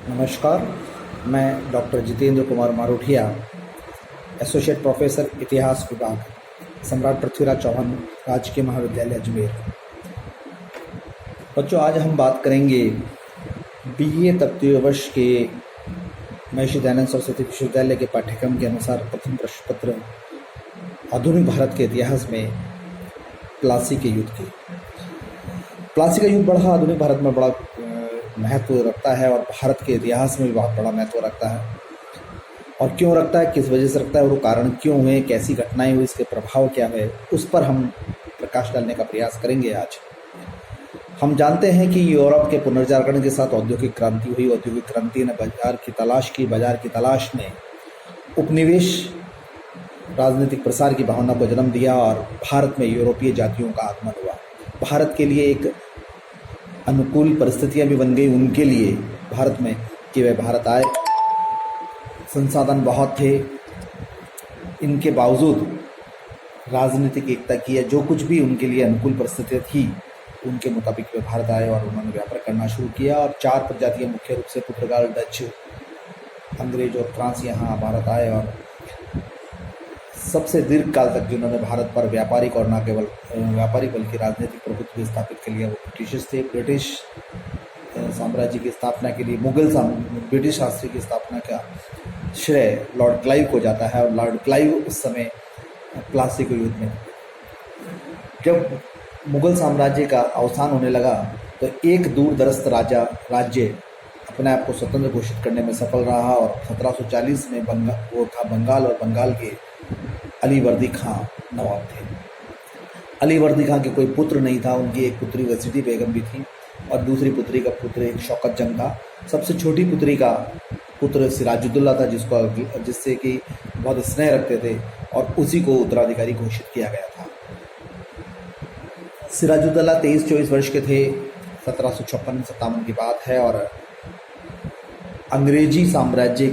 नमस्कार। मैं doctor Jitendra Kumar Marothia, associate professor इतिहास विभाग, सम्राट पृथ्वीराज चौहान राजकीय महाविद्यालय अजमेर। बच्चों, आज हम बात करेंगे बीए तृतीय वर्ष के महर्षि दयानंद सरस्वती विश्वविद्यालय के पाठ्यक्रम के अनुसार प्रथम प्रश्न पत्र आधुनिक भारत के इतिहास में प्लासी के युद्ध की। प्लासी का युद्ध बड़ा आधुनिक भारत में बड़ा महत्व रखता है और भारत के इतिहास में भी बहुत बड़ा महत्व रखता है। और क्यों रखता है, किस वजह से रखता है, और वो कारण क्यों हुए, कैसी घटनाएं हुई, इसके प्रभाव क्या है, उस पर हम प्रकाश डालने का प्रयास करेंगे। आज हम जानते हैं कि यूरोप के पुनर्जागरण के साथ औद्योगिक क्रांति हुई। औद्योगिक क्रांति ने बाजार की तलाश ने उपनिवेश राजनीतिक प्रसार की भावना को जन्म दिया और भारत में यूरोपीय जातियों का आगमन हुआ। भारत के लिए एक अनुकूल परिस्थितियां भी बन गई उनके लिए भारत में कि वे भारत आए। संसाधन बहुत थे, इनके बावजूद राजनीतिक एकता की है, जो कुछ भी उनके लिए अनुकूल परिस्थितियां थी उनके मुताबिक वे भारत आए और उन्होंने व्यापार करना शुरू किया। और 4 प्रजातियां मुख्य रूप से पुर्तगाल, डच, अंग्रेज और फ्रांस यहाँ भारत आए और सबसे दीर्घ काल तक जिन्होंने भारत पर व्यापारिक और न केवल व्यापारिक बल्कि राजनीतिक प्रभुत्व भी स्थापित कर लिया वो ब्रिटिश थे। ब्रिटिश साम्राज्य की स्थापना के लिए ब्रिटिश राष्ट्र की स्थापना का श्रेय लॉर्ड क्लाइव को जाता है। और लॉर्ड क्लाइव उस समय प्लासी के युद्ध में, जब मुगल साम्राज्य का अवसान होने लगा तो एक दूरदराज राज्य अपने आप को स्वतंत्र घोषित करने में सफल रहा और 1740 में बंगाल और बंगाल के अलीवर्दी खां नवाब थे। अलीवर्दी खां के कोई पुत्र नहीं था, उनकी एक पुत्री वसीटी बेगम भी थी और दूसरी पुत्री का पुत्र एक शौकत जंग था। सबसे छोटी पुत्री का पुत्र सिराजुद्दौला था, जिससे कि बहुत स्नेह रखते थे और उसी को उत्तराधिकारी घोषित किया गया था। सिराजुद्दौला 23-24 वर्ष के थे। 1756-57 की बात है और अंग्रेजी साम्राज्य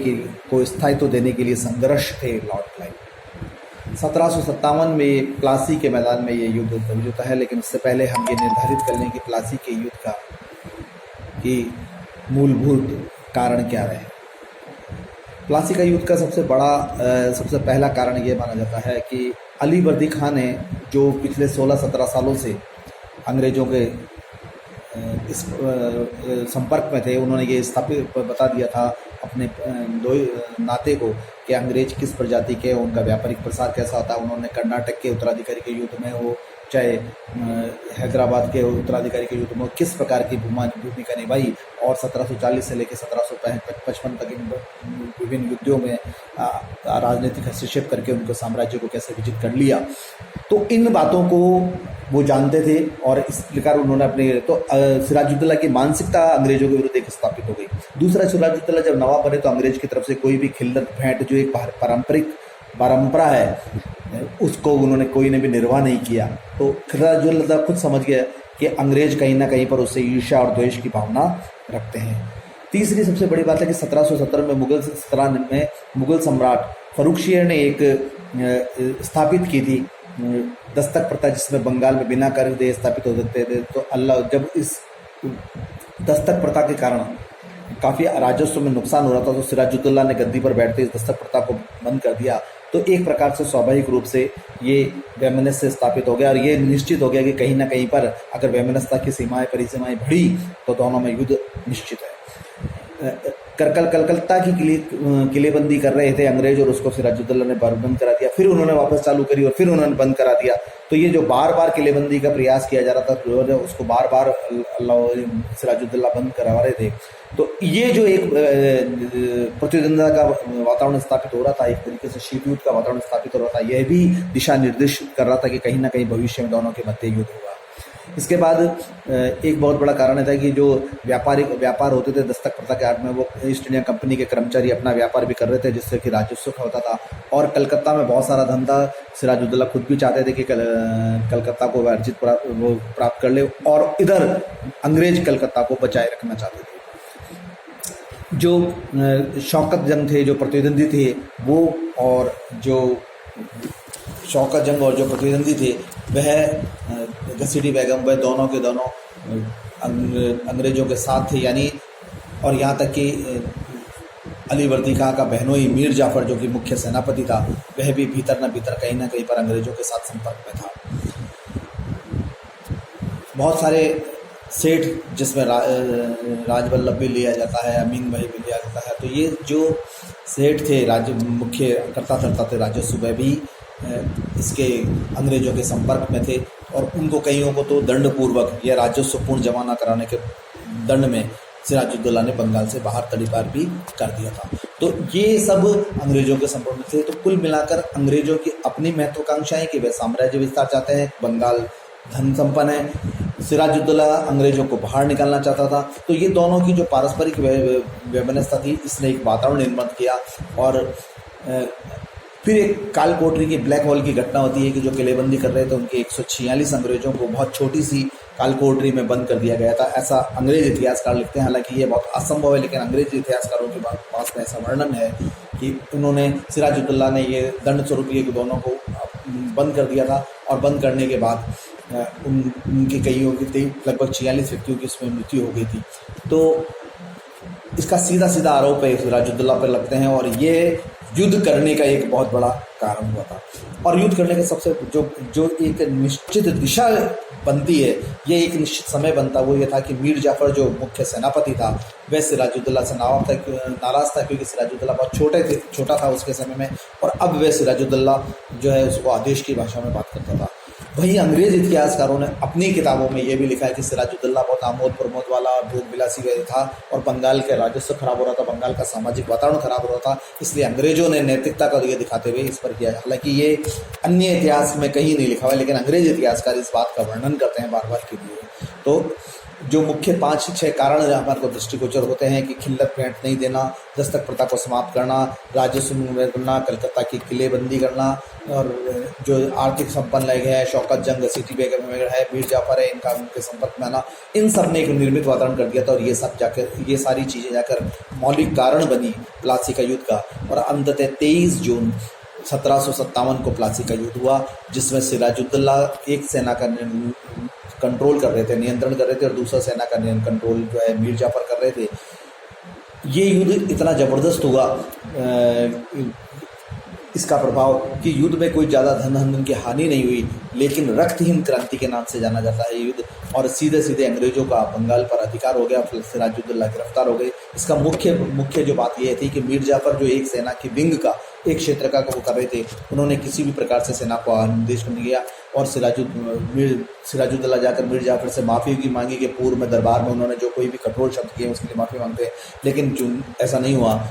को स्थायित्व देने के लिए संघर्ष थे लॉर्ड क्लाइव। 1757 में प्लासी के मैदान में ये युद्ध होता है, लेकिन उससे पहले हम ये निर्धारित कर लें कि प्लासी के युद्ध का कि मूलभूत कारण क्या रहे। प्लासी का युद्ध का सबसे पहला कारण ये माना जाता है कि अलीवर्दी खां ने, जो पिछले 16-17 सालों से अंग्रेजों के इस संपर्क में थे, उन्होंने ये स्थापित बता दिया था अपने दो नाते को कि अंग्रेज किस प्रजाति के, उनका व्यापारिक प्रसार कैसा होता है। उन्होंने कर्नाटक के उत्तराधिकारी के युद्ध में हो, चाहे हैदराबाद के उत्तराधिकारी के युद्ध में किस प्रकार की भूमिका निभाई और 1740 से लेकर 1755 तक इन विभिन्न युद्धों में राजनीतिक हस्तक्षेप करके उनको साम्राज्य को कैसे विजित कर लिया। तो इन बातों को वो जानते थे और इस प्रकार उन्होंने सिराजुद्दौला की मानसिकता अंग्रेजों के विरुद्ध एक स्थापित हो गई। दूसरा, सिराजुद्दौला जब नवाब बने तो अंग्रेज की तरफ से कोई भी खिल्लत भेंट, जो एक परंपरा है, उसको कोई ने भी निर्वाह नहीं किया। तो सिराजुद्दौला खुद समझ गया कि अंग्रेज कहीं ना कहीं पर उससे ईर्ष्या और द्वेष की भावना रखते हैं। तीसरी सबसे बड़ी बात है कि 1717 में मुगल सम्राट फर्रुखशियर ने एक स्थापित की थी दस्तक प्रथा, जिसमें बंगाल में बिना कर स्थापित हो सकते थे। तो जब इस दस्तक प्रथा के कारण काफ़ी राजस्व में नुकसान हो रहा था तो सिराजुद्दौला ने गद्दी पर बैठते इस दस्तक प्रथा को बंद कर दिया। तो एक प्रकार से स्वाभाविक रूप से ये वैमनस्य स्थापित हो गया और ये निश्चित हो गया कि कहीं ना कहीं पर अगर वैमनस्यता की परिसीमाएं बढ़ी तो दोनों में युद्ध निश्चित है। कलकत्ता की किलेबंदी कर रहे थे अंग्रेज और उसको सिराजुद्दौला ने बंद करा दिया, फिर उन्होंने वापस चालू करी और फिर उन्होंने बंद करा दिया। तो ये जो बार बार किलेबंदी का प्रयास किया जा रहा था, उसको बार बार सिराजुद्दौला बंद करवा रहे थे। तो ये जो एक प्रतिद्वंद्विता का वातावरण स्थापित हो रहा था, एक तरीके से शीत युद्ध का वातावरण स्थापित हो रहा था, यह भी दिशा निर्देशित कर रहा था कि कहीं ना कहीं भविष्य में दोनों के मध्य युद्ध होगा। इसके बाद एक बहुत बड़ा कारण था कि जो व्यापार होते थे दस्तक प्रथा के आड़ में, वो ईस्ट इंडिया कंपनी के कर्मचारी अपना व्यापार भी कर रहे थे, जिससे कि राजस्व होता था और कलकत्ता में बहुत सारा धन था। सिराजुद्दौला खुद भी चाहते थे कि कलकत्ता को वो प्राप्त कर ले और इधर अंग्रेज कलकत्ता को बचाए रखना चाहते थे। जो शौकत जंग थे, जो प्रतिद्वंदी थे, वो और जो शौकत जंग और जो प्रतिद्वंदी थे वह घसीटी बेगम, वह दोनों के दोनों अंग्रेजों के साथ थे। यानी और यहाँ तक कि अली वर्दी खां का बहनोई मीर जाफ़र जो कि मुख्य सेनापति था, वह भी भीतर न भीतर कहीं ना कहीं पर अंग्रेज़ों के साथ संपर्क में था। बहुत सारे सेठ जिसमें राजवल्लभ भी लिया जाता है, अमीन भाई भी लिया जाता है, तो ये जो सेठ थे, राज्य मुख्य कर्ता धर्ता थे राजस्व, वह भी इसके अंग्रेज़ों के संपर्क में थे और उनको कईयों को तो दंडपूर्वक या राजस्व पूर्ण जमा न कराने के दंड में सिराजुद्दौला ने बंगाल से बाहर तड़ीपार भी कर दिया था। तो ये सब अंग्रेज़ों के संपर्क में थे। तो कुल मिलाकर अंग्रेज़ों की अपनी महत्वाकांक्षाएं कि वे साम्राज्य विस्तार चाहते हैं, बंगाल धन संपन्न है, सिराजुद्दौला अंग्रेज़ों को बाहर निकालना चाहता था। तो ये दोनों की जो पारस्परिक वैमनस्यता थी, इसने एक वातावरण निर्माण किया। और फिर एक काल कोठरी की ब्लैक होल की घटना होती है कि जो किलेबंदी कर रहे थे उनके 146 अंग्रेज़ों को बहुत छोटी सी काल कोठरी में बंद कर दिया गया था, ऐसा अंग्रेज इतिहासकार लिखते हैं। हालांकि ये बहुत असंभव है, लेकिन अंग्रेज इतिहासकारों के पास में ऐसा वर्णन है कि उन्होंने सिराजुद्दौला ने ये दंड स्वरूप ये दोनों को बंद कर दिया था। और बंद करने के बाद उनके कईयों की लगभग 46 व्यक्तियों की इसमें मृत्यु हो गई थी। तो इसका सीधा सीधा आरोप है सिराजुद्दौला पर लगते हैं और ये युद्ध करने का एक बहुत बड़ा कारण हुआ था। और युद्ध करने का सबसे जो एक निश्चित दिशा बनती है, ये एक निश्चित समय बनता, वो ये था कि मीर जाफ़र जो मुख्य सेनापति था, वह सिराजुद्दौला से नाराज़ था क्योंकि सिराजुद्दौला बहुत छोटा था उसके समय में, और अब वह सिराजुद्दौला जो है उसको आदेश की भाषा में बात करता था। वहीं अंग्रेज इतिहासकारों ने अपनी किताबों में ये भी लिखा है कि सिराजुद्दौला बहुत आमोद प्रमोद वाला भोग विलासी था और बंगाल के राजस्व खराब हो रहा था, बंगाल का सामाजिक वातावरण खराब हो रहा था, इसलिए अंग्रेजों ने नैतिकता का ये दिखाते हुए इस पर किया। हालांकि ये अन्य इतिहास में कहीं नहीं लिखा हुआ है, लेकिन अंग्रेज इतिहासकार इस बात का वर्णन करते हैं बार बार के लिए। तो जो मुख्य 5-6 कारण हमारे को दृष्टिगोचर होते हैं कि खिल्लत भेंट नहीं देना, दस्तक प्रथा को समाप्त करना, राजस्व करना, कलकत्ता की किलेबंदी करना, और जो आर्थिक संपन्न लगे हैं शौकत जंग, सिटी बेगम वगैरह है, मीर जाफ़र है, इनका उनके संपर्क में आना, इन सब ने एक निर्मित वातावरण कर दिया था। और ये सारी चीज़ें जाकर मौलिक कारण बनी प्लासी का युद्ध का। और अंततः 23 जून 1757 को प्लासी का युद्ध हुआ, जिसमें सिराजुद्दौला एक सेना का कंट्रोल कर रहे थे, नियंत्रण कर रहे थे, और दूसरा सेना का कंट्रोल जो है मीर जाफ़र कर रहे थे। ये युद्ध इतना ज़बरदस्त हुआ इसका प्रभाव कि युद्ध में कोई ज़्यादा धन की हानि नहीं हुई, लेकिन रक्तहीन क्रांति के नाम से जाना जाता है युद्ध। और सीधे सीधे अंग्रेज़ों का बंगाल पर अधिकार हो गया, फिर सिराजुद्दौला गिरफ्तार हो गए। इसका मुख्य जो बात यह थी कि मीर जाफ़र जो एक सेना की विंग का एक क्षेत्र का वो कर रहे थे, उन्होंने किसी भी प्रकार से सेना को निर्देश नहीं किया। और सिराजुद्दौला जाकर मीर जाफ़र से माफ़ी की मांगी कि पूर्व में दरबार में उन्होंने जो कोई भी कठोर शब्द किए उसके लिए माफ़ी मांगते हैं, लेकिन ऐसा नहीं हुआ।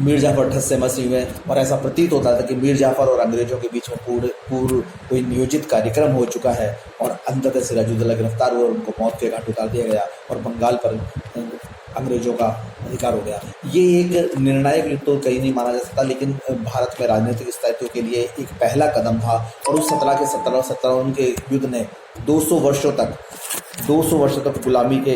मीर जाफ़र ठस से मस हुए और ऐसा प्रतीत होता था कि मीर जाफ़र और अंग्रेज़ों के बीच में पूर्व कोई नियोजित कार्यक्रम हो चुका है। और अंततः सिराजुद्दौला गिरफ्तार हुए और उनको मौत के घाट उतार दिया गया और बंगाल पर अंग्रेज़ों का अधिकार हो गया। ये एक निर्णायक युद्ध तो कहीं नहीं माना जा सकता, लेकिन भारत में राजनीतिक स्थायित्व के लिए एक पहला कदम था। और उस 17 के 17 उनके युद्ध ने 200 वर्षों तक गुलामी के